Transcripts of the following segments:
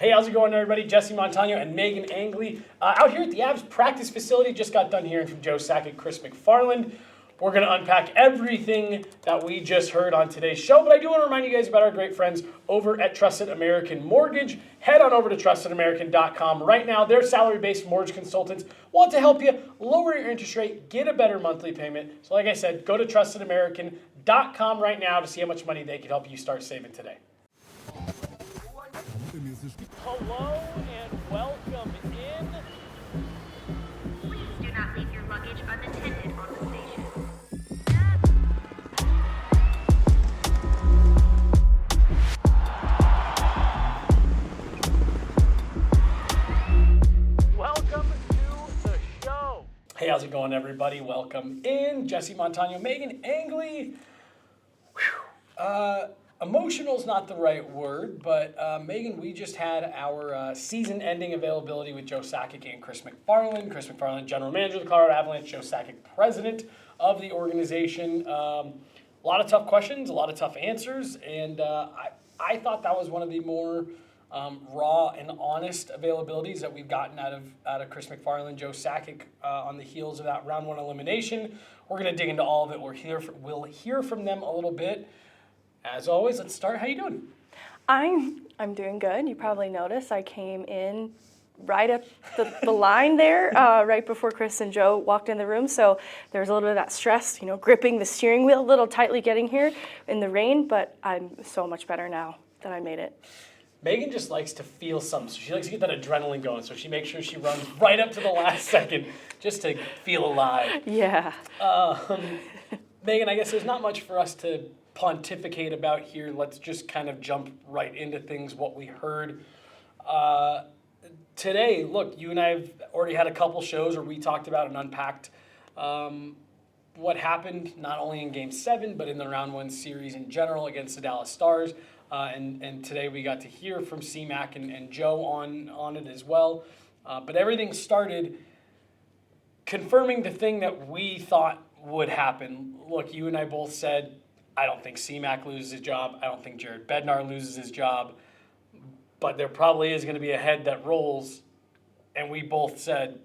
Hey, how's it going, everybody? Montano and Meghan Angley out here at the Avs practice facility. Just got done hearing from Joe Sakic, Chris MacFarland. We're going to unpack everything that we just heard on today's show, but I do want to remind you guys about our great friends over at Trusted American Mortgage. Head on over to trustedamerican.com right now. Their salary-based mortgage consultants want to help you lower your interest rate, get a better monthly payment. So like I said, go to trustedamerican.com right now to see how much money they can help you start saving today. Hello and welcome in. Please do not leave your luggage unattended on the station. Welcome to the show. Hey, how's it going, everybody? Welcome in. Montano, Meghan Angley. Emotional is not the right word, but Meghan, we just had our season-ending availability with Joe Sakic and Chris MacFarland. Chris MacFarland, general manager of the Colorado Avalanche. Joe Sakic, president of the organization. A lot of tough questions, a lot of tough answers, and I thought that was one of the more raw and honest availabilities that we've gotten out of Chris MacFarland, Joe Sakic on the heels of that round one elimination. We're going to dig into all of it. We'll hear from them a little bit. As always, let's start. How you doing? I'm doing good. You probably noticed I came in right up the line there, right before Chris and Joe walked in the room. So there was a little bit of that stress, gripping the steering wheel a little tightly getting here in the rain, but I'm so much better now that I made it. Meghan just likes to feel something. So she likes to get that adrenaline going. So she makes sure she runs right up to the last second just to feel alive. Yeah. Meghan, I guess there's not much for us to pontificate about here. Let's just kind of jump right into things, what we heard. Today, look, you and I have already had a couple shows where we talked about and unpacked what happened not only in Game 7, but in the Round 1 series in general against the Dallas Stars. And today we got to hear from C-Mac and Joe on it as well. But everything started confirming the thing that we thought would happen. Look, you and I both said, I don't think C-Mac loses his job. I don't think Jared Bednar loses his job. But there probably is going to be a head that rolls. And we both said,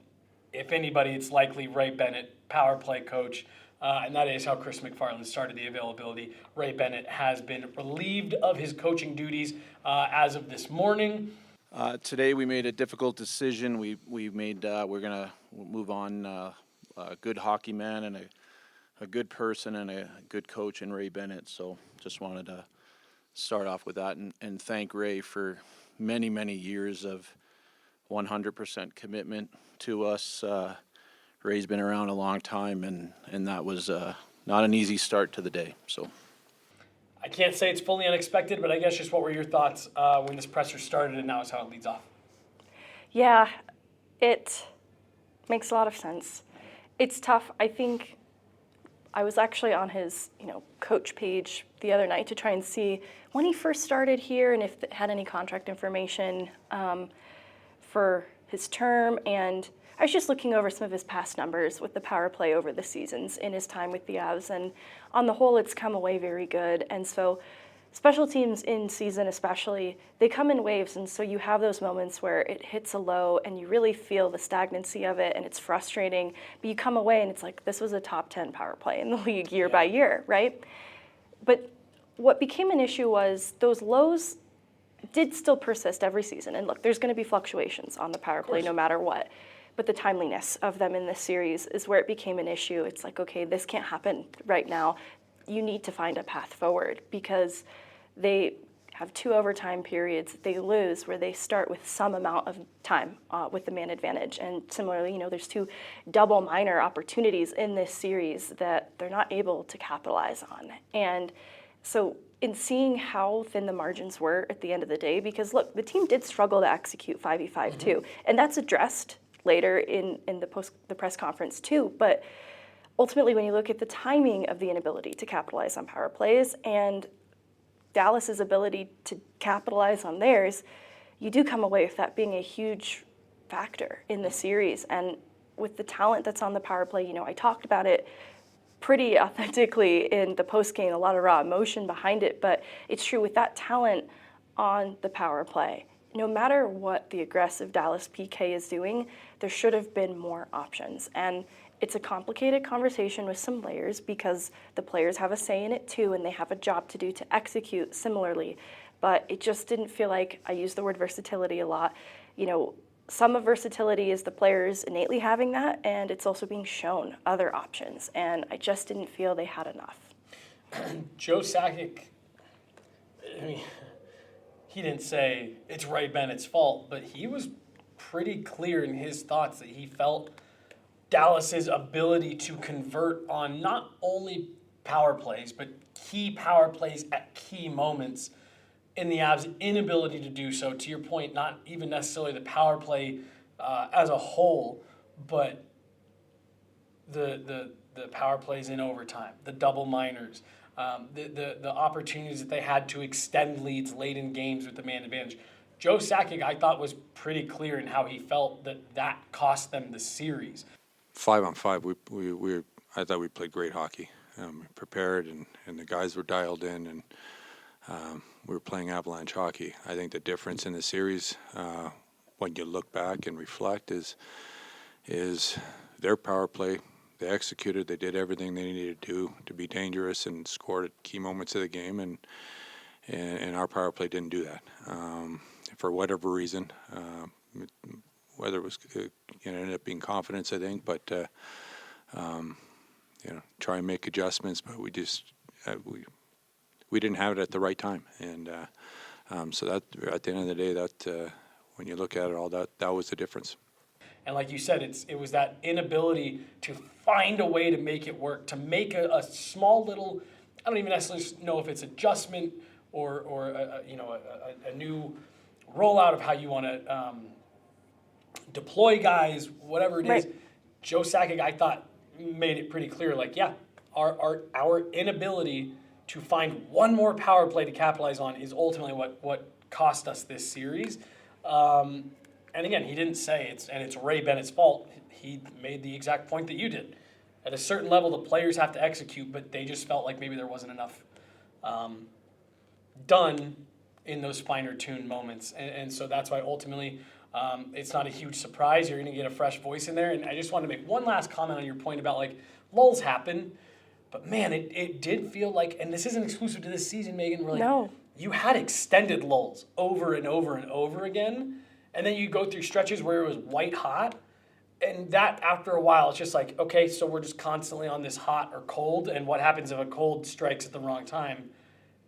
if anybody, it's likely Ray Bennett, power play coach. And that is how Chris MacFarland started the availability. Ray Bennett has been relieved of his coaching duties as of this morning. Today we made a difficult decision. We're going to move on a good hockey man and a good person and a good coach in Ray Bennett. So just wanted to start off with that and thank Ray for many, many years of 100% commitment to us. Ray's been around a long time, and that was not an easy start to the day. So I can't say it's fully unexpected, but I guess just what were your thoughts when this presser started and now is how it leads off? Yeah, it makes a lot of sense. It's tough. I think I was actually on his, coach page the other night to try and see when he first started here and if it had any contract information for his term. And I was just looking over some of his past numbers with the power play over the seasons in his time with the Avs. And on the whole, it's come away very good. And so special teams in season especially, they come in waves, and so you have those moments where it hits a low and you really feel the stagnancy of it and it's frustrating, but you come away and it's like, this was a top 10 power play in the league year by year, right? But what became an issue was those lows did still persist every season. And look, there's going to be fluctuations on the power play no matter what. But the timeliness of them in this series is where it became an issue. It's like, okay, this can't happen right now. You need to find a path forward because they have 2 overtime periods they lose where they start with some amount of time with the man advantage. And similarly, there's 2 double minor opportunities in this series that they're not able to capitalize on. And so in seeing how thin the margins were at the end of the day, because look, the team did struggle to execute 5v5 too, and that's addressed later in the press conference too. But ultimately, when you look at the timing of the inability to capitalize on power plays and Dallas's ability to capitalize on theirs, you do come away with that being a huge factor in the series. And with the talent that's on the power play, I talked about it pretty authentically in the post-game, a lot of raw emotion behind it, but it's true with that talent on the power play. no matter what the aggressive Dallas PK is doing, there should have been more options. And it's a complicated conversation with some layers because the players have a say in it too, and they have a job to do to execute similarly. But it just didn't feel like, I use the word versatility a lot, some of versatility is the players innately having that, and it's also being shown other options. And I just didn't feel they had enough. Joe Sakic, I mean, he didn't say it's Ray Bennett's fault, but he was pretty clear in his thoughts that he felt Dallas's ability to convert on not only power plays, but key power plays at key moments in the Avs' inability to do so. To your point, not even necessarily the power play as a whole, but the power plays in overtime, the double minors, the opportunities that they had to extend leads late in games with the man advantage. Joe Sakic, I thought, was pretty clear in how he felt that cost them the series. 5-on-5, I thought we played great hockey. Prepared, and the guys were dialed in, and we were playing Avalanche hockey. I think the difference in the series, when you look back and reflect, is their power play. They executed. They did everything they needed to do to be dangerous and scored at key moments of the game, and our power play didn't do that for whatever reason. Whether it was, it ended up being confidence, I think, but try and make adjustments, but we just we didn't have it at the right time, and so that at the end of the day, that when you look at it all, that was the difference. And like you said, it was that inability to find a way to make it work, to make a small little, I don't even necessarily know if it's adjustment or a new rollout of how you want to deploy guys, whatever it is. Right. Joe Sakic, I thought, made it pretty clear, our inability to find one more power play to capitalize on is ultimately what cost us this series. And again, he didn't say it's Ray Bennett's fault. He made the exact point that you did. At a certain level, the players have to execute, but they just felt like maybe there wasn't enough done in those finer-tuned moments. And so that's why ultimately it's not a huge surprise. You're going to get a fresh voice in there. And I just wanted to make one last comment on your point about, lulls happen. But, man, it did feel like, and this isn't exclusive to this season, Megan, No. You had extended lulls over and over and over again. And then you go through stretches where it was white hot. And that, after a while, it's just okay, so we're just constantly on this hot or cold. And what happens if a cold strikes at the wrong time?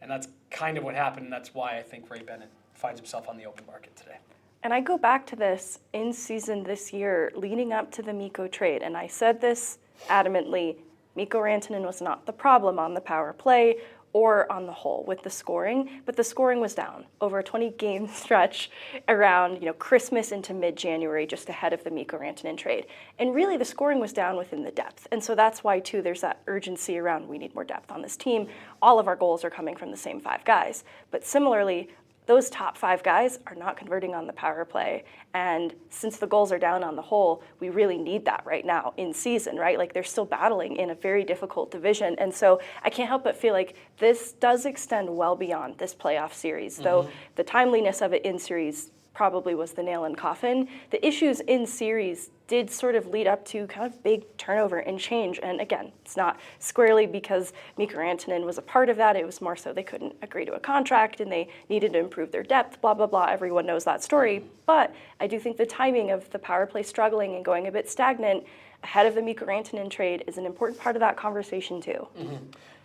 And that's kind of what happened. And that's why I think Ray Bennett finds himself on the open market today. And I go back to this in season this year, leading up to the Mikko trade. And I said this adamantly, Mikko Rantanen was not the problem on the power play or on the whole with the scoring, but the scoring was down over a 20-game stretch around Christmas into mid-January, just ahead of the Mikko Rantanen trade. And really the scoring was down within the depth. And so that's why, too, there's that urgency around we need more depth on this team. All of our goals are coming from the same 5 guys. But similarly, those top 5 guys are not converting on the power play. And since the goals are down on the whole, we really need that right now in season, right? They're still battling in a very difficult division. And so I can't help but feel like this does extend well beyond this playoff series, though the timeliness of it in series probably was the nail in coffin. The issues in series did sort of lead up to kind of big turnover and change. And again, it's not squarely because Mikko Rantanen was a part of that. It was more so they couldn't agree to a contract and they needed to improve their depth, blah, blah, blah. Everyone knows that story. But I do think the timing of the power play struggling and going a bit stagnant ahead of the Mikko Rantanen trade is an important part of that conversation too. Mm-hmm.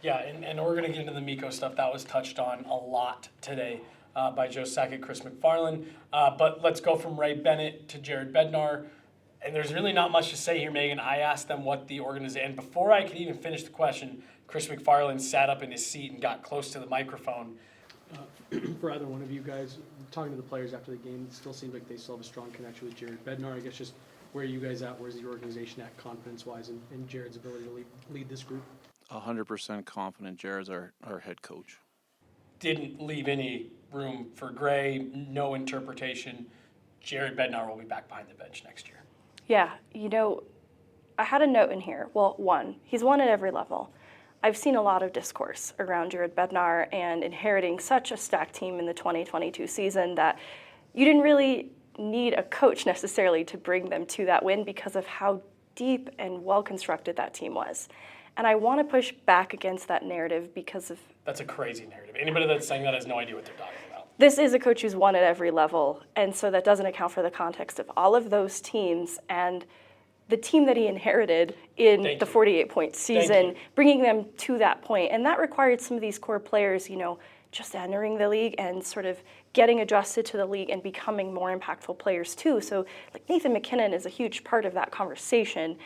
Yeah, and we're going to get into the Mikko stuff. That was touched on a lot today by Joe Sakic, Chris MacFarland. But let's go from Ray Bennett to Jared Bednar. And there's really not much to say here, Megan. I asked them what the organization, and before I could even finish the question, Chris MacFarland sat up in his seat and got close to the microphone. For either one of you guys, talking to the players after the game, it still seems like they still have a strong connection with Jared Bednar. I guess just where are you guys at? Where's the organization at confidence-wise in Jared's ability to lead this group? 100% confident Jared's our head coach. Didn't leave any room for gray, no interpretation. Jared Bednar will be back behind the bench next year. Yeah, I had a note in here. Well, 1, he's won at every level. I've seen a lot of discourse around Jared Bednar and inheriting such a stacked team in the 2022 season that you didn't really need a coach necessarily to bring them to that win because of how deep and well-constructed that team was. And I want to push back against that narrative because of... That's a crazy narrative. Anybody that's saying that has no idea what they're talking about. This is a coach who's won at every level, and so that doesn't account for the context of all of those teams and the team that he inherited in the 48-point season, bringing them to that point. And that required some of these core players, just entering the league and sort of getting adjusted to the league and becoming more impactful players too. So like Nathan MacKinnon is a huge part of that conversation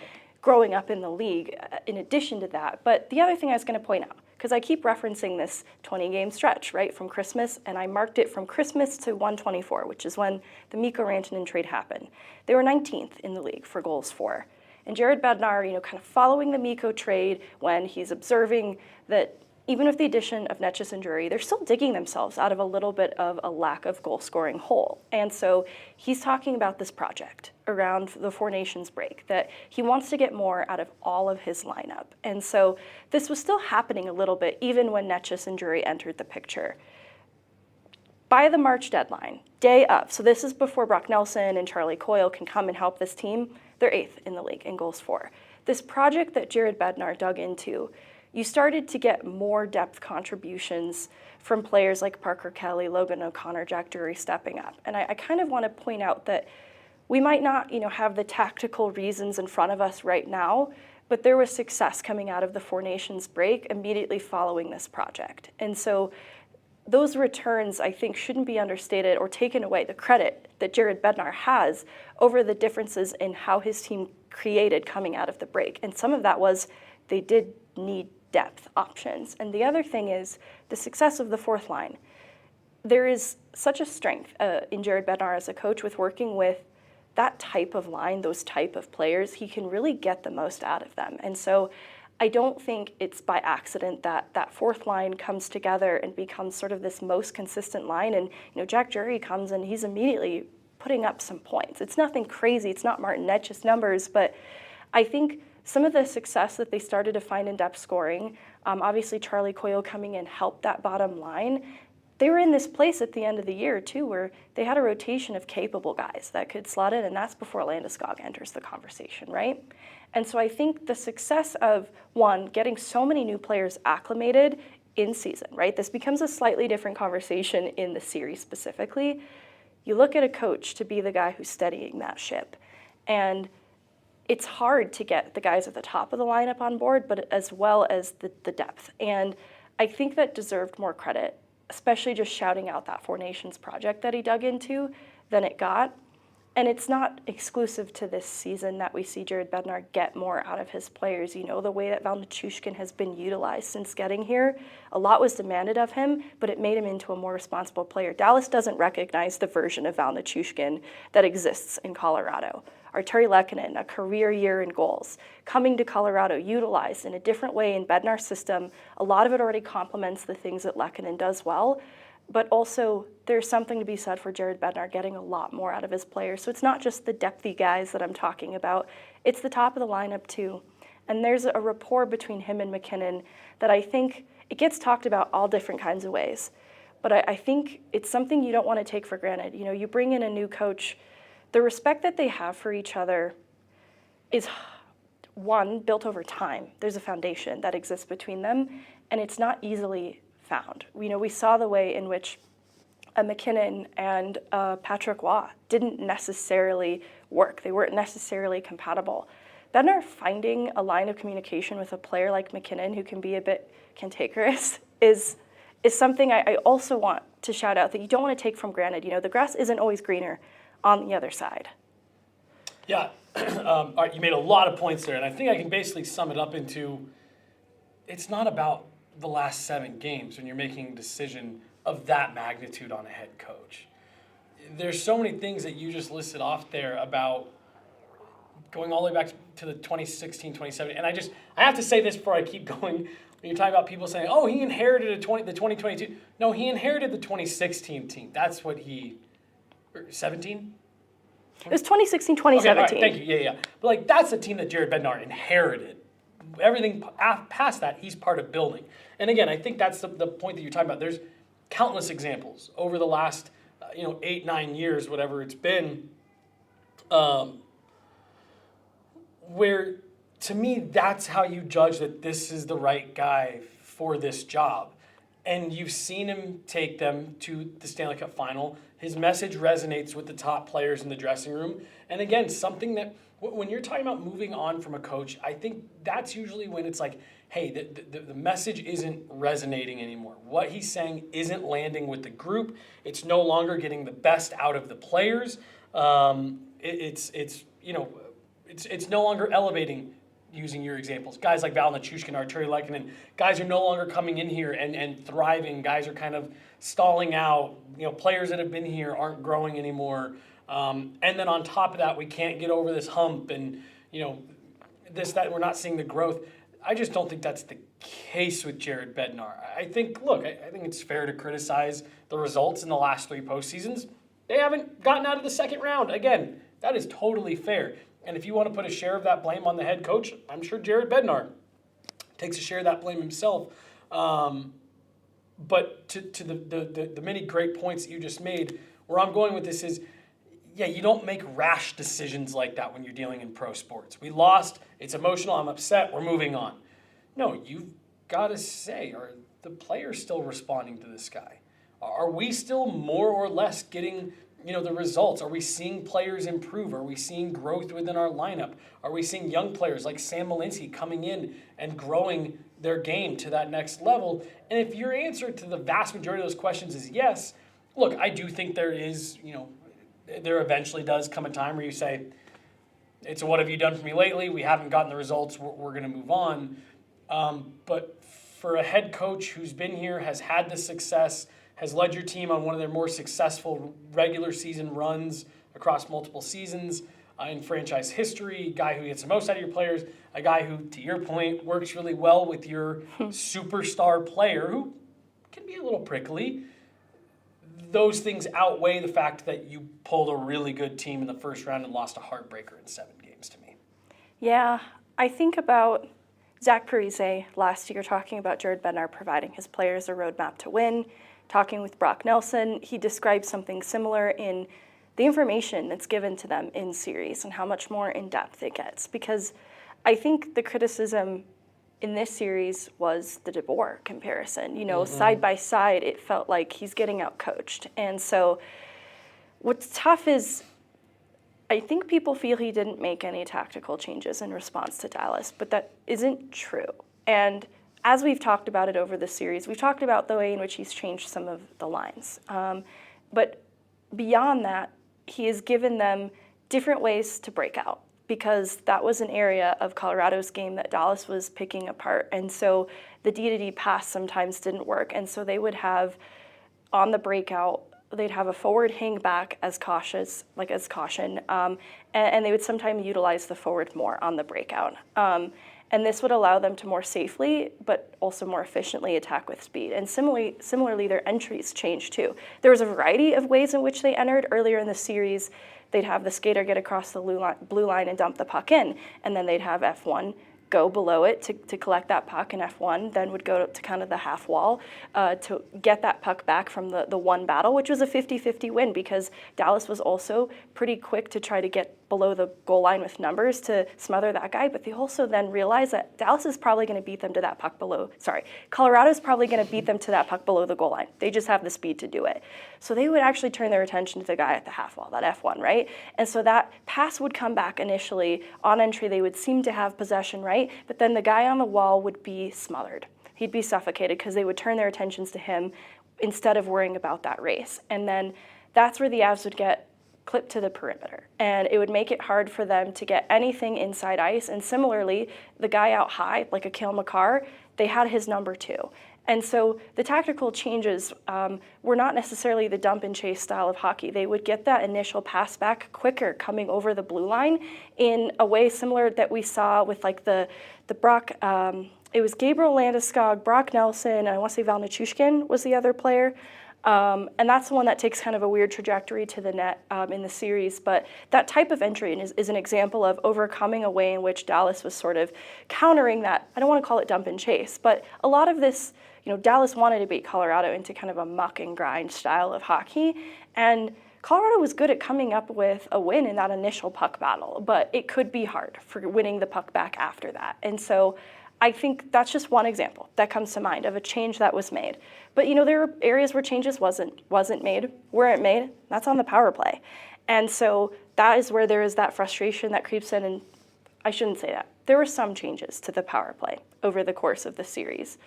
growing up in the league in addition to that. But the other thing I was going to point out, because I keep referencing this 20-game stretch, right, from Christmas, and I marked it from Christmas to 124, which is when the Mikko Rantanen trade happened. They were 19th in the league for goals for. And Jared Bednar, kind of following the Mikko trade, when he's observing that even with the addition of Netchis and Drury, they're still digging themselves out of a little bit of a lack of goal-scoring hole. And so he's talking about this project around the Four Nations break, that he wants to get more out of all of his lineup. And so this was still happening a little bit, even when Netchis and Drury entered the picture. By the March deadline, day of, so this is before Brock Nelson and Charlie Coyle can come and help this team, they're 8th in the league in goals for. This project that Jared Bednar dug into, you started to get more depth contributions from players like Parker Kelly, Logan O'Connor, Jack Drury stepping up. And I kind of want to point out that we might not, have the tactical reasons in front of us right now, but there was success coming out of the Four Nations break immediately following this project. And so those returns, I think, shouldn't be understated or taken away, the credit that Jared Bednar has over the differences in how his team created coming out of the break. And some of that was they did need depth options. And the other thing is the success of the fourth line. There is such a strength in Jared Bednar as a coach with working with that type of line, those type of players. He can really get the most out of them. And so I don't think it's by accident that that fourth line comes together and becomes sort of this most consistent line. And Jack Drury comes and he's immediately putting up some points. It's nothing crazy. It's not Martin Netchis numbers, but I think some of the success that they started to find in depth scoring, obviously Charlie Coyle coming in helped that bottom line. They were in this place at the end of the year, too, where they had a rotation of capable guys that could slot in, and that's before Landeskog enters the conversation, right? And so I think the success of, one, getting so many new players acclimated in season, right? This becomes a slightly different conversation in the series specifically. You look at a coach to be the guy who's steadying that ship. And it's hard to get the guys at the top of the lineup on board, but as well as the depth. And I think that deserved more credit, especially just shouting out that Four Nations project that he dug into than it got. And it's not exclusive to this season that we see Jared Bednar get more out of his players. The way that Val Nichushkin has been utilized since getting here, a lot was demanded of him, but it made him into a more responsible player. Dallas doesn't recognize the version of Val Nichushkin that exists in Colorado. Arturi Lehkonen, a career year in goals, coming to Colorado, utilized in a different way in Bednar's system. A lot of it already complements the things that Lehkonen does well, but also there's something to be said for Jared Bednar getting a lot more out of his players. So it's not just the depthy guys that I'm talking about, it's the top of the lineup too. And there's a rapport between him and MacKinnon that I think it gets talked about all different kinds of ways. But I think it's something you don't want to take for granted. You bring in a new coach, the respect that they have for each other is, one, built over time. There's a foundation that exists between them, and it's not easily found. We saw the way in which a MacKinnon and Patrick Waugh didn't necessarily work. They weren't necessarily compatible. Bednar finding a line of communication with a player like MacKinnon who can be a bit cantankerous is something I also want to shout out that you don't want to take for granted. The grass isn't always greener on the other side. Yeah, all right, you made a lot of points there, and I think I can basically sum it up into it's not about the last 7 games when you're making a decision of that magnitude on a head coach. There's so many things that you just listed off there about going all the way back to the 2016, 2017, and I have to say this before I keep going. When you're talking about people saying, oh, he inherited the 2022. No, he inherited the 2016 team. That's what 17? It was 2016, 2017. Okay, all right, thank you. Yeah. But that's the team that Jared Bednar inherited. Everything past that, he's part of building. And again, I think that's the point that you're talking about. There's countless examples over the last 8, 9 years, whatever it's been, where to me, that's how you judge that this is the right guy for this job. And you've seen him take them to the Stanley Cup final. His message resonates with the top players in the dressing room. And again, something that when you're talking about moving on from a coach, I think that's usually when it's like, hey, the message isn't resonating anymore. What he's saying isn't landing with the group. It's no longer getting the best out of the players. It's no longer elevating. Using your examples, guys like Val Nichushkin, Arturi Lehkonen, guys are no longer coming in here and thriving. Guys are kind of stalling out. Players that have been here aren't growing anymore. And then on top of that, we can't get over this hump, and that we're not seeing the growth. I just don't think that's the case with Jared Bednar. I think it's fair to criticize the results in the last 3 postseasons. They haven't gotten out of the second round. Again, that is totally fair. And if you want to put a share of that blame on the head coach, I'm sure Jared Bednar takes a share of that blame himself. But to the many great points that you just made, where I'm going with this is, you don't make rash decisions like that when you're dealing in pro sports. We lost, it's emotional, I'm upset, we're moving on. No, you've got to say, are the players still responding to this guy? Are we still more or less getting the results? Are we seeing players improve? Are we seeing growth within our lineup? Are we seeing young players like Sam Malinsky coming in and growing their game to that next level? And if your answer to the vast majority of those questions is yes, look, I do think there is, there eventually does come a time where you say, it's a what have you done for me lately? We haven't gotten the results. We're going to move on. But for a head coach who's been here, has had the success, has led your team on one of their more successful regular season runs across multiple seasons in franchise history, a guy who gets the most out of your players, a guy who, to your point, works really well with your superstar player who can be a little prickly. Those things outweigh the fact that you pulled a really good team in the first round and lost a heartbreaker in 7 games to me. Yeah, I think about Zach Parise last year talking about Jared Bednar providing his players a roadmap to win. Talking with Brock Nelson, he described something similar in the information that's given to them in series and how much more in-depth it gets. Because I think the criticism in this series was the DeBoer comparison. Side by side, it felt like he's getting out-coached. And so what's tough is I think people feel he didn't make any tactical changes in response to Dallas, but that isn't true. And as we've talked about it over the series, we've talked about the way in which he's changed some of the lines. But beyond that, he has given them different ways to break out, because that was an area of Colorado's game that Dallas was picking apart. And so the D-to-D pass sometimes didn't work. And so they would have, on the breakout, they'd have a forward hang back as caution, and they would sometimes utilize the forward more on the breakout. And this would allow them to more safely, but also more efficiently attack with speed. And similarly, their entries changed too. There was a variety of ways in which they entered. Earlier in the series, they'd have the skater get across the blue line and dump the puck in, and then they'd have F1 go below it to collect that puck, and F1 then would go to kind of the half wall to get that puck back from the one battle, which was a 50-50 win, because Dallas was also pretty quick to try to get below the goal line with numbers to smother that guy, but they also then realized that Dallas is probably going to beat them to that puck below, Colorado's probably going to beat them to that puck below the goal line. They just have the speed to do it. So they would actually turn their attention to the guy at the half wall, that F1, right? And so that pass would come back initially. On entry, they would seem to have possession, right? But then the guy on the wall would be smothered. He'd be suffocated because they would turn their attentions to him instead of worrying about that race. And then that's where the Avs would get clipped to the perimeter, and it would make it hard for them to get anything inside ice. And similarly, the guy out high, like a Cale Makar, they had his number too. And so the tactical changes were not necessarily the dump and chase style of hockey. They would get that initial pass back quicker coming over the blue line in a way similar that we saw with like the Brock, it was Gabriel Landeskog, Brock Nelson, and I want to say Val Nichushkin was the other player. And that's the one that takes kind of a weird trajectory to the net in the series. But that type of entry is an example of overcoming a way in which Dallas was sort of countering that. I don't want to call it dump and chase, but a lot of this, Dallas wanted to beat Colorado into kind of a muck and grind style of hockey. And Colorado was good at coming up with a win in that initial puck battle, but it could be hard for winning the puck back after that. And so I think that's just one example that comes to mind of a change that was made. But there were areas where changes wasn't made. Weren't made, that's on the power play. And so that is where there is that frustration that creeps in, and I shouldn't say that. There were some changes to the power play over the course of the series,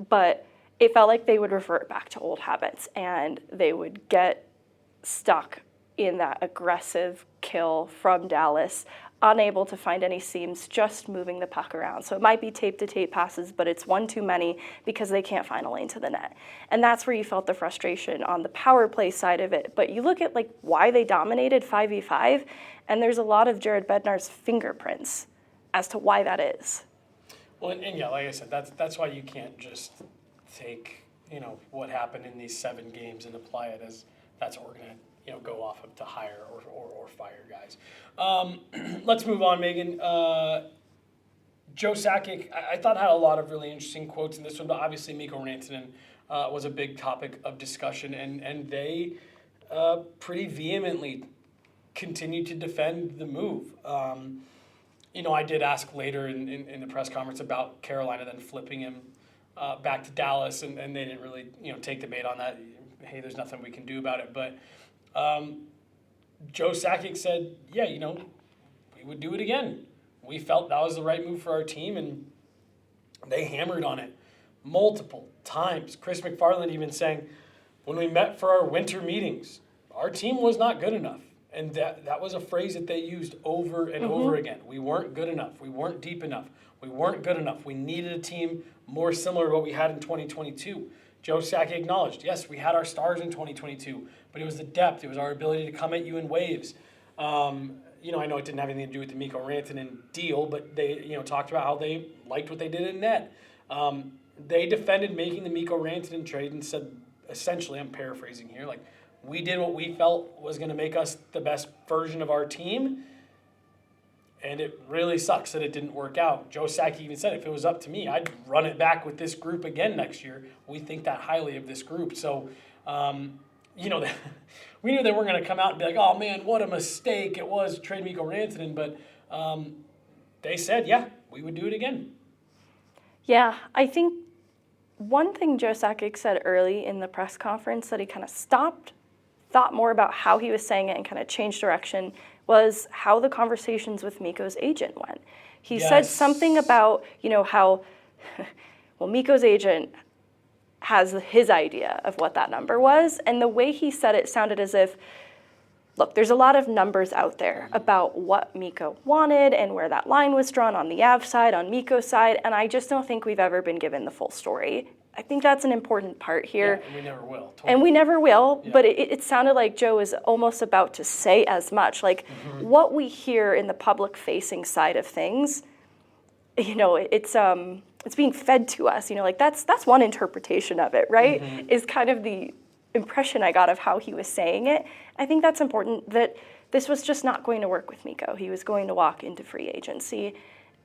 but it felt like they would revert back to old habits and they would get stuck in that aggressive kill from Dallas, unable to find any seams, just moving the puck around. So it might be tape-to-tape passes, but it's one too many because they can't find a lane to the net. And that's where you felt the frustration on the power play side of it. But you look at why they dominated 5v5, and there's a lot of Jared Bednar's fingerprints as to why that is. Well, and yeah, like I said, that's why you can't just take what happened in these 7 games and apply it as that's what we're gonna go off of to hire or fire guys. Let's move on, Megan. Joe Sakic, I thought had a lot of really interesting quotes in this one, but obviously Mikko Rantanen was a big topic of discussion, and they pretty vehemently continued to defend the move. I did ask later in the press conference about Carolina then flipping him back to Dallas, and they didn't really take the bait on that. Hey, there's nothing we can do about it. But Joe Sakic said, yeah, we would do it again. We felt that was the right move for our team, and they hammered on it multiple times. Chris MacFarland even saying, when we met for our winter meetings, our team was not good enough. And that was a phrase that they used over and over again. We weren't good enough. We weren't deep enough. We weren't good enough. We needed a team more similar to what we had in 2022. Joe Sakic acknowledged, yes, we had our stars in 2022, but it was the depth. It was our ability to come at you in waves. I know it didn't have anything to do with the Mikko Rantanen deal, but they, talked about how they liked what they did in net. They defended making the Mikko Rantanen trade and said, essentially, I'm paraphrasing here, we did what we felt was going to make us the best version of our team, and it really sucks that it didn't work out. Joe Sakic even said, if it was up to me, I'd run it back with this group again next year. We think that highly of this group. So, we knew they weren't going to come out and be like, oh, man, what a mistake it was to trade Mikko Rantanen. But they said, yeah, we would do it again. Yeah, I think one thing Joe Sakic said early in the press conference that he kind of stopped, thought more about how he was saying it and kind of changed direction was how the conversations with Mikko's agent went. He said something about, how, Mikko's agent has his idea of what that number was. And the way he said it sounded as if, look, there's a lot of numbers out there about what Mikko wanted and where that line was drawn on the Av side, on Mikko's side, and I just don't think we've ever been given the full story. I think that's an important part here. Yeah, and we never will. Totally. And we never will, but it sounded like Joe was almost about to say as much. What we hear in the public-facing side of things, it's being fed to us. That's one interpretation of it, right? Is kind of the impression I got of how he was saying it. I think that's important, that this was just not going to work with Mikko. He was going to walk into free agency,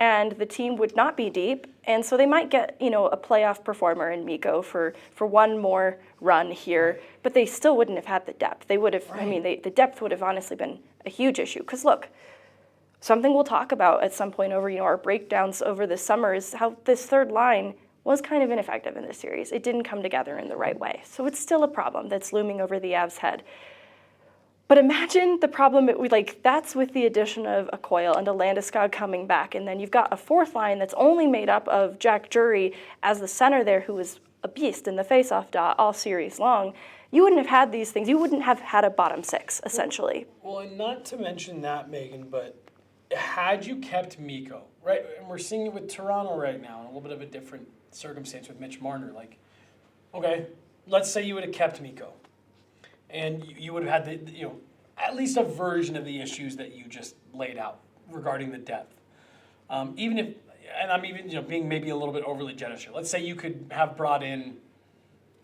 and the team would not be deep, and so they might get, a playoff performer in Mikko for one more run here, but they still wouldn't have had the depth. They would have, the depth would have honestly been a huge issue. Because look, something we'll talk about at some point over, our breakdowns over the summer is how this third line was kind of ineffective in this series. It didn't come together in the right way. So it's still a problem that's looming over the Avs' head. But imagine the problem, that's with the addition of a Coyle and a Landeskog coming back, and then you've got a fourth line that's only made up of Jack Drury as the center there, who was a beast in the faceoff dot all series long. You wouldn't have had these things. You wouldn't have had a bottom six, essentially. Well, and not to mention that, Megan, but had you kept Mikko, right, and we're seeing it with Toronto right now, in a little bit of a different circumstance with Mitch Marner, okay, let's say you would have kept Mikko. And you would have had at least a version of the issues that you just laid out regarding the depth. Even if, and I'm even being maybe a little bit overly generous here. Let's say you could have brought in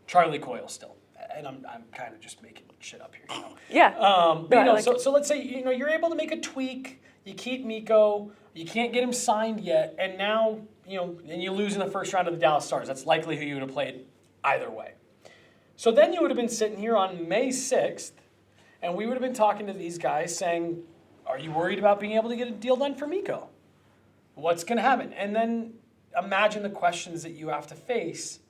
Charlie Coyle still and I'm kind of just making shit up here, you know. Yeah. But, No, you know, I like it. so let's say, you know, you're able to make a tweak. You keep Mikko. You can't get him signed yet, and now, you know, and you lose in the first round of the Dallas Stars. That's likely who you would have played either way. So then you would have been sitting here on May 6th, and we would have been talking to these guys saying, are you worried about being able to get a deal done for Mikko? What's going to happen? And then imagine the questions that you have to face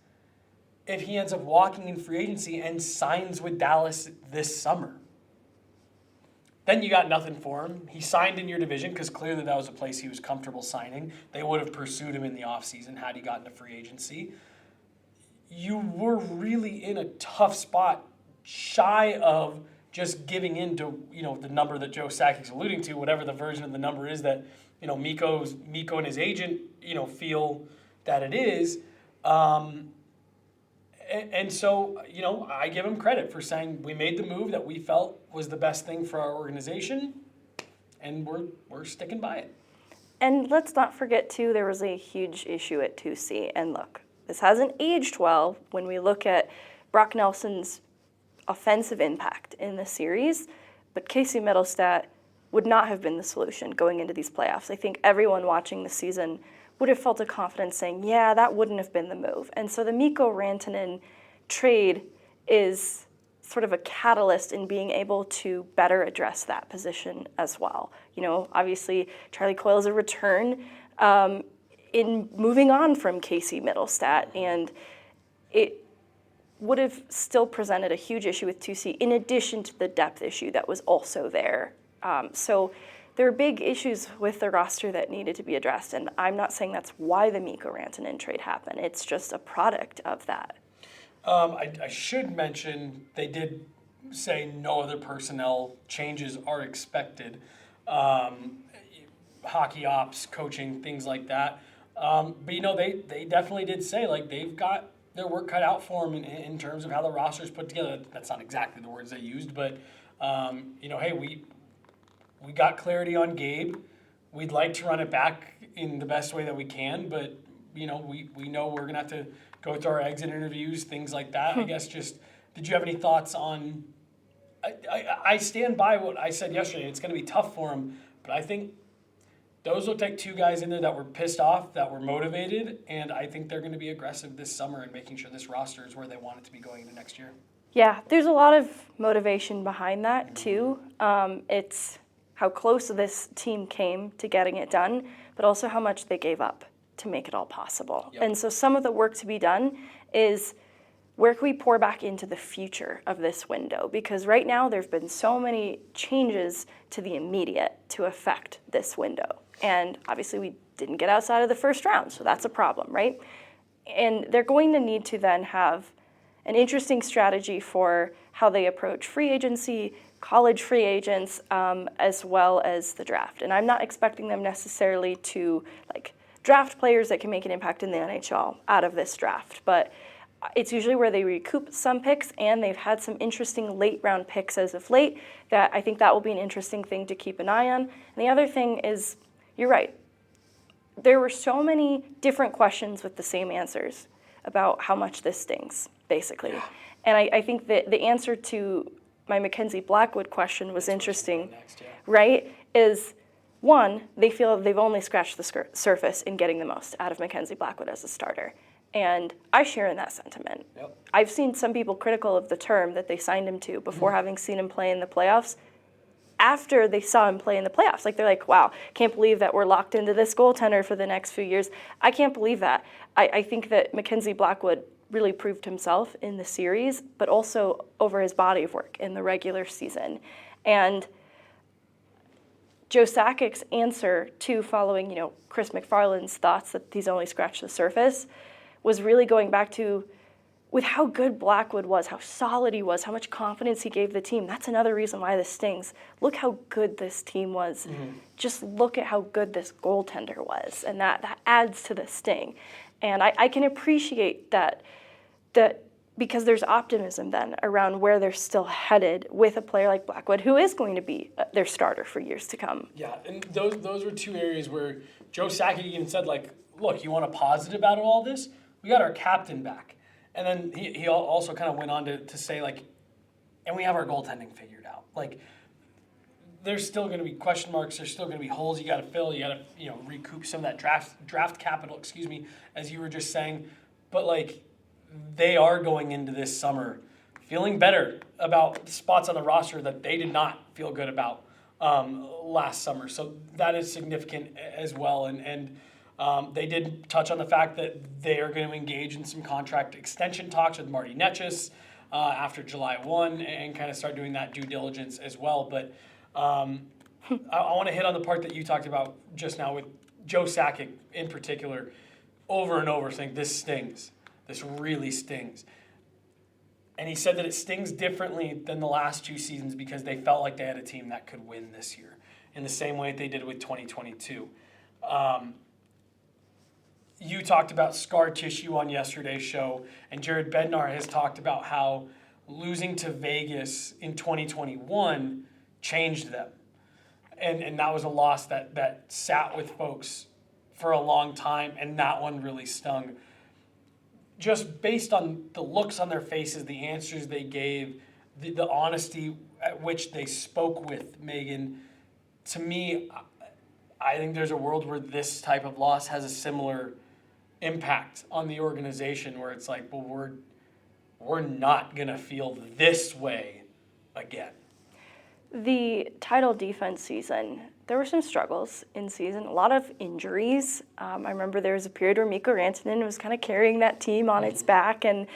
if he ends up walking in free agency and signs with Dallas this summer. Then you got nothing for him. He signed in your division because clearly that was a place he was comfortable signing. They would have pursued him in the offseason had he gotten to free agency. You were really in a tough spot, shy of just giving in to, you know, the number that Joe Sakic's alluding to, whatever the version of the number is that, you know, Mikko and his agent, you know, feel that it is. And so, you know, I give him credit for saying we made the move that we felt was the best thing for our organization, and we're sticking by it. And let's not forget, too, there was a huge issue at 2C. And look, this hasn't aged well when we look at Brock Nelson's offensive impact in the series, but Casey Middlestat would not have been the solution going into these playoffs. I think everyone watching the season would have felt a confidence saying, yeah, that wouldn't have been the move. And so the Mikko Rantanen trade is sort of a catalyst in being able to better address that position as well. You know, obviously, Charlie Coyle is a return in moving on from Casey Middlestat, and it would have still presented a huge issue with 2C in addition to the depth issue that was also there. So there are big issues with the roster that needed to be addressed, and I'm not saying that's why the Mikko Rantanen trade happened. It's just a product of that. I should mention they did say no other personnel changes are expected. Hockey ops, coaching, things like that. But, you know, they definitely did say, like, they've got their work cut out for them in terms of how the roster's put together. That's not exactly the words they used, but, you know, hey, we got clarity on Gabe. We'd like to run it back in the best way that we can, but, you know, we know we're going to have to go through our exit interviews, things like that. I guess just, did you have any thoughts on, I stand by what I said yesterday. It's going to be tough for him, but I think those looked like two guys in there that were pissed off, that were motivated, and I think they're going to be aggressive this summer in making sure this roster is where they want it to be going into next year. Yeah, there's a lot of motivation behind that, too. It's how close this team came to getting it done, but also how much they gave up to make it all possible. Yep. And so some of the work to be done is where can we pour back into the future of this window? Because right now there have been so many changes to the immediate to affect this window. And obviously we didn't get outside of the first round, so that's a problem, right? And they're going to need to then have an interesting strategy for how they approach free agency, college free agents, as well as the draft. And I'm not expecting them necessarily to draft players that can make an impact in the NHL out of this draft, but it's usually where they recoup some picks, and they've had some interesting late round picks as of late that I think that will be an interesting thing to keep an eye on. And the other thing is, you're right, there were so many different questions with the same answers about how much this stings, basically. Yeah. And I think that the answer to my Mackenzie Blackwood question was interesting, right? Is one, they feel they've only scratched the surface in getting the most out of Mackenzie Blackwood as a starter. And I share in that sentiment. Yep. I've seen some people critical of the term that they signed him to before having seen him play in the playoffs. After they saw him play in the playoffs, they're like, wow, can't believe that we're locked into this goaltender for the next few years. I can't believe that. I think that Mackenzie Blackwood really proved himself in the series, but also over his body of work in the regular season. And Joe Sakic's answer to following, Chris MacFarland's thoughts that he's only scratched the surface was really going back to with how good Blackwood was, how solid he was, how much confidence he gave the team. That's another reason why this stings. Look how good this team was. Mm-hmm. Just look at how good this goaltender was, and that adds to the sting. And I can appreciate that because there's optimism then around where they're still headed with a player like Blackwood, who is going to be their starter for years to come. Yeah, and those were two areas where Joe Sakic even said, look, you want a positive out of all this? We got our captain back. And then he also kind of went on to say, like, and we have our goaltending figured out. Like, there's still going to be question marks. There's still going to be holes you got to fill. You got to, recoup some of that draft capital, as you were just saying. But, like, they are going into this summer feeling better about spots on the roster that they did not feel good about last summer. So that is significant as well. And they did touch on the fact that they are going to engage in some contract extension talks with Marty Necas after July 1 and kind of start doing that due diligence as well. But I want to hit on the part that you talked about just now with Joe Sakic in particular, over and over saying this stings. This really stings. And he said that it stings differently than the last 2 seasons because they felt like they had a team that could win this year in the same way they did with 2022. You talked about scar tissue on yesterday's show, and Jared Bednar has talked about how losing to Vegas in 2021 changed them. And that was a loss that sat with folks for a long time, and that one really stung. Just based on the looks on their faces, the answers they gave, the honesty at which they spoke with Meghan, to me, I think there's a world where this type of loss has a similar impact on the organization where it's like, well, we're not going to feel this way again. The title defense season, there were some struggles in season, a lot of injuries. I remember there was a period where Mikko Rantanen was kind of carrying that team on its back. And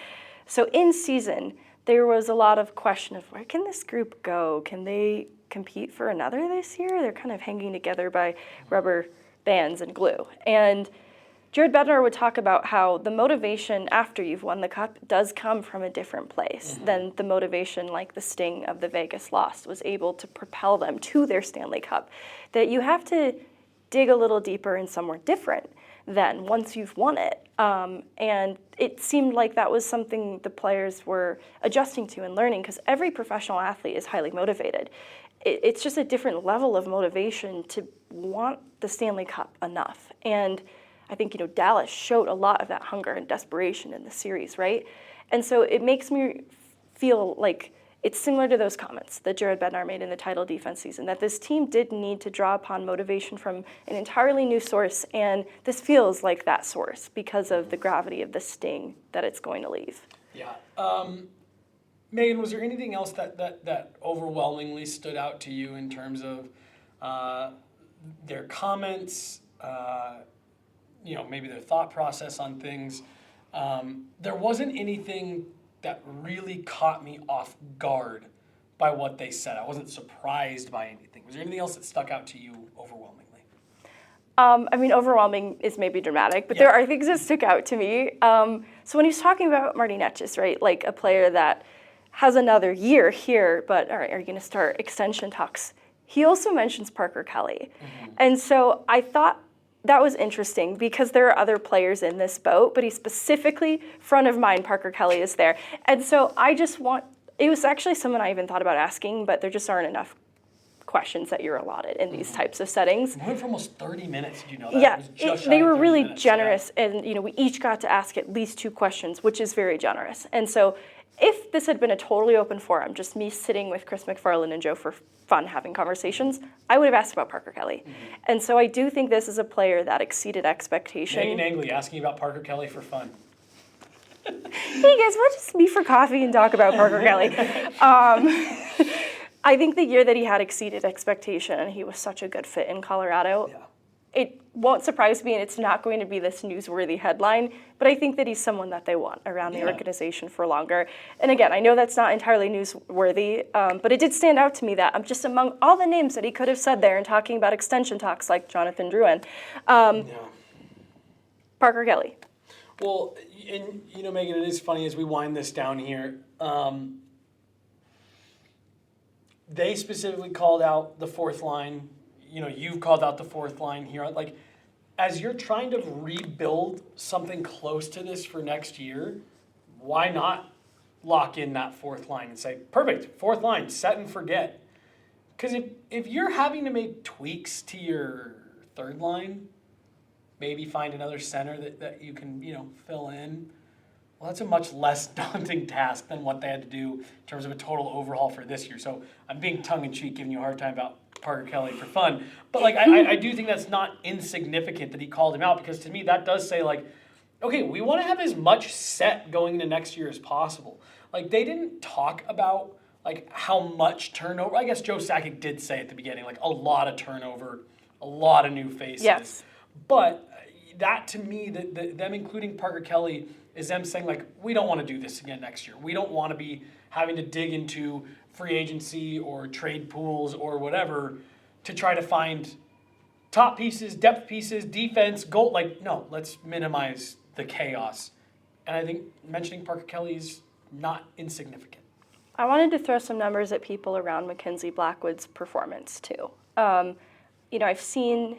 so in season, there was a lot of question of where can this group go? Can they compete for another this year? They're kind of hanging together by rubber bands and glue. And Jared Bednar would talk about how the motivation after you've won the cup does come from a different place than the motivation like the sting of the Vegas loss was able to propel them to their Stanley Cup. That you have to dig a little deeper in somewhere different than once you've won it. And it seemed like that was something the players were adjusting to and learning because every professional athlete is highly motivated. It's just a different level of motivation to want the Stanley Cup enough. And I think, Dallas showed a lot of that hunger and desperation in the series, right? And so it makes me feel like it's similar to those comments that Jared Bednar made in the title defense season, that this team did need to draw upon motivation from an entirely new source, and this feels like that source because of the gravity of the sting that it's going to leave. Yeah. Meghan, was there anything else that overwhelmingly stood out to you in terms of their comments, maybe their thought process on things? There wasn't anything that really caught me off guard by what they said. I wasn't surprised by anything. Was there anything else that stuck out to you overwhelmingly? Overwhelming is maybe dramatic, but there are things that stick out to me. So when he was talking about Marty Necas, right, like a player that has another year here, but all right, are you going to start extension talks? He also mentions Parker Kelly. And so I thought that was interesting because there are other players in this boat, but he specifically, front of mind, Parker Kelly is there. And so it was actually someone I even thought about asking, but there just aren't enough questions that you're allotted in these types of settings. We went for almost 30 minutes, did you know that? Yeah, they were really generous, and we each got to ask at least 2 questions, which is very generous. And so if this had been a totally open forum, just me sitting with Chris MacFarland and Joe for fun having conversations, I would have asked about Parker Kelly. And so I do think this is a player that exceeded expectation. Meghan Angley asking about Parker Kelly for fun. Hey guys, we'll just meet for coffee and talk about Parker Kelly. I think the year that he had exceeded expectation, and he was such a good fit in Colorado. Yeah. It won't surprise me, and it's not going to be this newsworthy headline, but I think that he's someone that they want around the organization for longer. And again, I know that's not entirely newsworthy, but it did stand out to me that just among all the names that he could have said there and talking about extension talks like Jonathan Drouin, Parker Kelly. Well, and Meghan, it is funny as we wind this down here. They specifically called out the fourth line. You've called out the fourth line here. Like, as you're trying to rebuild something close to this for next year, why not lock in that fourth line and say, perfect, fourth line, set and forget? Because if you're having to make tweaks to your third line, maybe find another center that you can, fill in, well, that's a much less daunting task than what they had to do in terms of a total overhaul for this year. So I'm being tongue-in-cheek, giving you a hard time about Parker Kelly for fun. But like, I do think that's not insignificant that he called him out, because to me that does say like, okay, we want to have as much set going into next year as possible. Like, they didn't talk about like how much turnover. I guess Joe Sakic did say at the beginning, like a lot of turnover, a lot of new faces. Yes. But that to me, them including Parker Kelly, is them saying like, we don't want to do this again next year. We don't want to be having to dig into free agency or trade pools or whatever to try to find top pieces, depth pieces, defense, goal. Like, no, let's minimize the chaos. And I think mentioning Parker Kelly is not insignificant. I wanted to throw some numbers at people around Mackenzie Blackwood's performance too. I've seen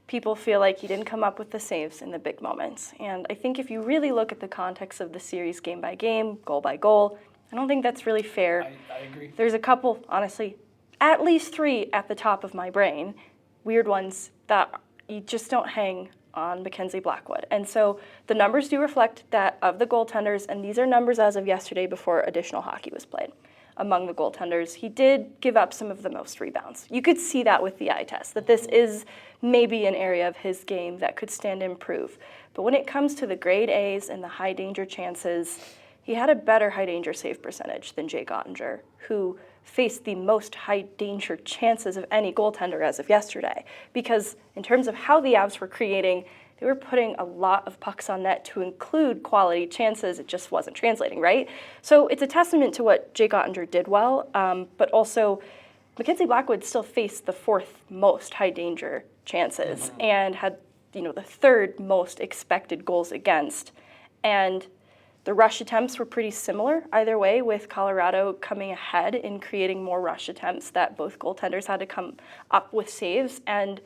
people feel like he didn't come up with the saves in the big moments. And I think if you really look at the context of the series game by game, goal by goal, I don't think that's really fair. I agree. There's a couple, honestly, at least 3 at the top of my brain, weird ones that you just don't hang on Mackenzie Blackwood. And so the numbers do reflect that of the goaltenders, and these are numbers as of yesterday before additional hockey was played. Among the goaltenders, he did give up some of the most rebounds. You could see that with the eye test, that this is maybe an area of his game that could stand to improve. But when it comes to the grade A's and the high danger chances, he had a better high danger save percentage than Jake Ottinger, who faced the most high danger chances of any goaltender as of yesterday. Because in terms of how the Avs were creating, they were putting a lot of pucks on net to include quality chances. It just wasn't translating, right? So it's a testament to what Jake Ottinger did well, but also Mackenzie Blackwood still faced the 4th most high danger chances and had, the 3rd most expected goals against. And the rush attempts were pretty similar either way, with Colorado coming ahead in creating more rush attempts that both goaltenders had to come up with saves. And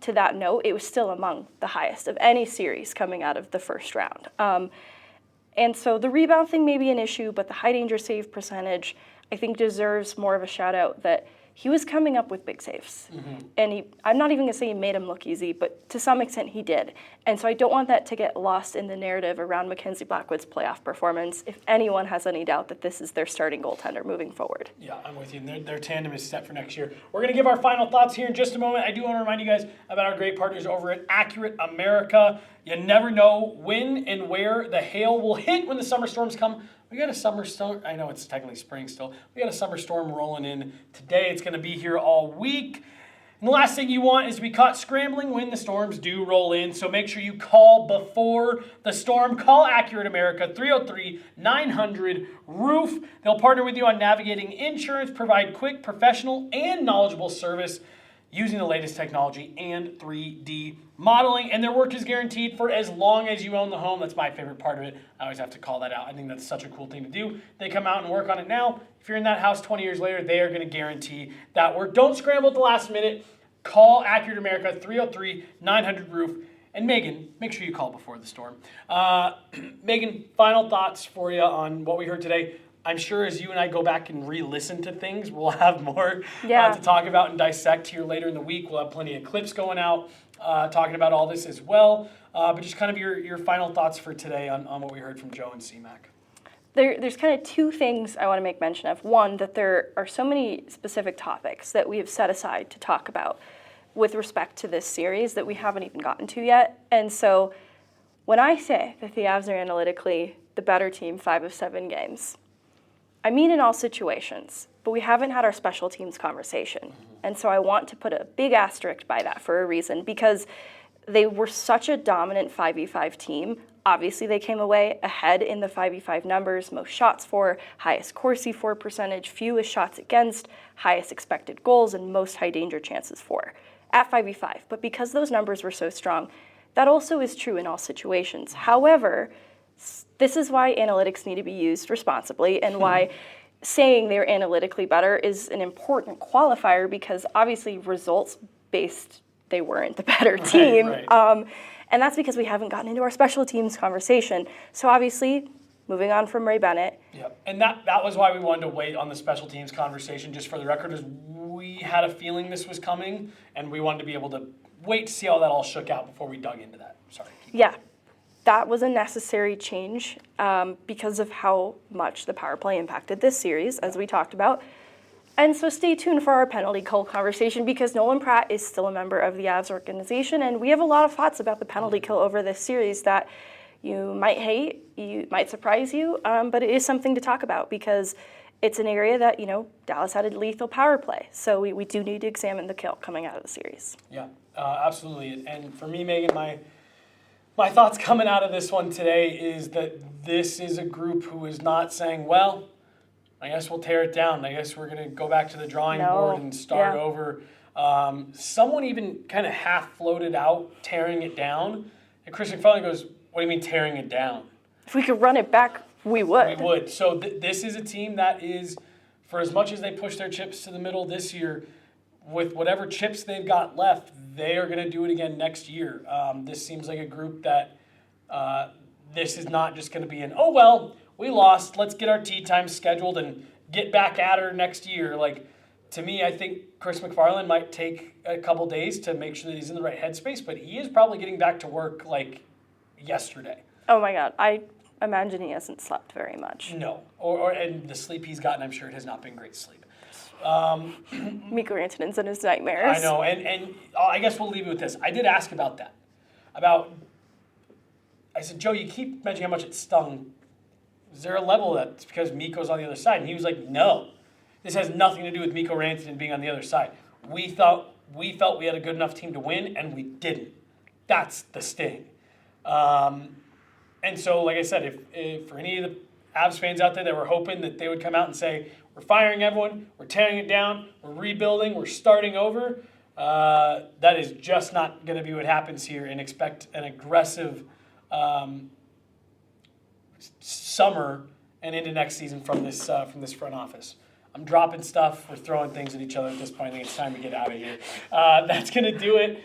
to that note, it was still among the highest of any series coming out of the first round. And so the rebound thing may be an issue, but the high danger save percentage, I think, deserves more of a shout out that he was coming up with big saves. And I'm not even going to say he made him look easy, but to some extent he did. And so I don't want that to get lost in the narrative around Mackenzie Blackwood's playoff performance if anyone has any doubt that this is their starting goaltender moving forward. Yeah, I'm with you. Their tandem is set for next year. We're going to give our final thoughts here in just a moment. I do want to remind you guys about our great partners over at Accurate America. You never know when and where the hail will hit when the summer storms come. We got a summer storm. I know it's technically spring still. We got a summer storm rolling in today. It's going to be here all week. And the last thing you want is to be caught scrambling when the storms do roll in. So make sure you call before the storm. Call Accurate America, 303-900-ROOF. They'll partner with you on navigating insurance, provide quick, professional, and knowledgeable service using the latest technology and 3D modeling. And their work is guaranteed for as long as you own the home. That's my favorite part of it. I always have to call that out. I think that's such a cool thing to do. They come out and work on it now. If you're in that house 20 years later, they are going to guarantee that work. Don't scramble at the last minute. Call Accurate America, 303-900-ROOF. And Megan, make sure you call before the storm. Megan, final thoughts for you on what we heard today. I'm sure as you and I go back and re-listen to things, we'll have more to talk about and dissect here later in the week. We'll have plenty of clips going out talking about all this as well. But just kind of your final thoughts for today on what we heard from Joe and C-Mac. There's kind of 2 things I want to make mention of. One, that there are so many specific topics that we have set aside to talk about with respect to this series that we haven't even gotten to yet. And so when I say that the Avs are analytically the better team 5 of 7 games, I mean in all situations, but we haven't had our special teams conversation. And so I want to put a big asterisk by that for a reason, because they were such a dominant 5v5 team. Obviously, they came away ahead in the 5v5 numbers, most shots for, highest Corsi for percentage, fewest shots against, highest expected goals, and most high danger chances for at 5v5. But because those numbers were so strong, that also is true in all situations. However, this is why analytics need to be used responsibly and why saying they're analytically better is an important qualifier, because obviously results-based, they weren't the better team. Right. And that's because we haven't gotten into our special teams conversation. So obviously, moving on from Ray Bennett. Yeah, and that was why we wanted to wait on the special teams conversation, just for the record, is we had a feeling this was coming, and we wanted to be able to wait to see how that all shook out before we dug into that. Sorry. Yeah. that was a necessary change because of how much the power play impacted this series, as we talked about. And so stay tuned for our penalty kill conversation because Nolan Pratt is still a member of the Avs organization, and we have a lot of thoughts about the penalty kill over this series that you might hate, you might surprise you, but it is something to talk about because it's an area that, Dallas had a lethal power play. So we do need to examine the kill coming out of the series. Yeah, absolutely. And for me, Megan, my thoughts coming out of this one today is that this is a group who is not saying, well, I guess we'll tear it down. I guess we're going to go back to the drawing board and start over. Someone even kind of half floated out tearing it down. And Chris MacFarland goes, what do you mean tearing it down? If we could run it back, we would. We would. So this is a team that is, for as much as they push their chips to the middle this year, with whatever chips they've got left, they are going to do it again next year. This seems like a group that this is not just going to be oh, well, we lost, let's get our tee time scheduled and get back at her next year. Like, to me, I think Chris MacFarland might take a couple days to make sure that he's in the right headspace, but he is probably getting back to work like yesterday. Oh my God, I imagine he hasn't slept very much. No, and the sleep he's gotten, I'm sure it has not been great sleep. Mikko Rantanen's in his nightmares. I know, and I guess we'll leave it with this. I did ask about that. I said, Joe, you keep mentioning how much it stung. Is there a level that's because Mikko's on the other side? And he was like, no. This has nothing to do with Mikko Rantanen being on the other side. We felt we had a good enough team to win, and we didn't. That's the sting. And so, like I said, if for any of the Avs fans out there that were hoping that they would come out and say, we're firing everyone, we're tearing it down, we're rebuilding, we're starting over, that is just not going to be what happens here, and expect an aggressive summer and into next season from this front office. I'm dropping stuff. We're throwing things at each other at this point. I think it's time to get out of here. That's going to do it.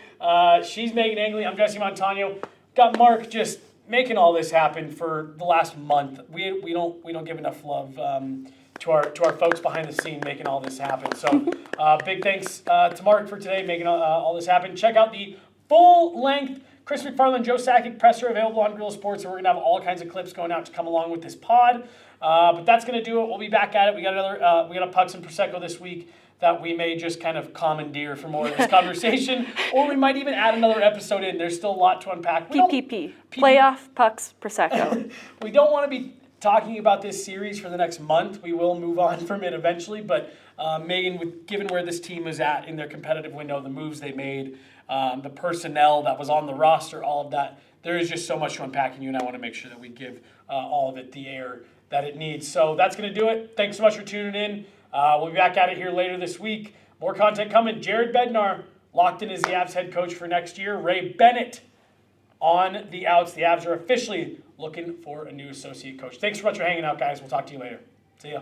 She's Meghan Angley. I'm Jesse Montano. Got Mark just making all this happen for the last month. We don't give enough love to our folks behind the scene making all this happen. So big thanks to Mark for today making all this happen. Check out the full-length Chris MacFarland, Joe Sakic presser available on Grill Sports, and we're going to have all kinds of clips going out to come along with this pod. But that's going to do it. We'll be back at it. We got a Pucks and Prosecco this week that we may just kind of commandeer for more of this conversation, or we might even add another episode in. There's still a lot to unpack. PPP. Playoff, Pucks, Prosecco. We don't want to be talking about this series for the next month. We will move on from it eventually, but Megan, given where this team is at in their competitive window, the moves they made, the personnel that was on the roster, all of that, there is just so much to unpack, and you and I want to make sure that we give all of it the air that it needs. So that's going to do it. Thanks so much for tuning in. We'll be back at it here later this week. More content coming. Jared Bednar locked in as the Avs head coach for next year. Ray Bennett on the outs. The Avs are officially looking for a new associate coach. Thanks so much for hanging out, guys. We'll talk to you later. See ya.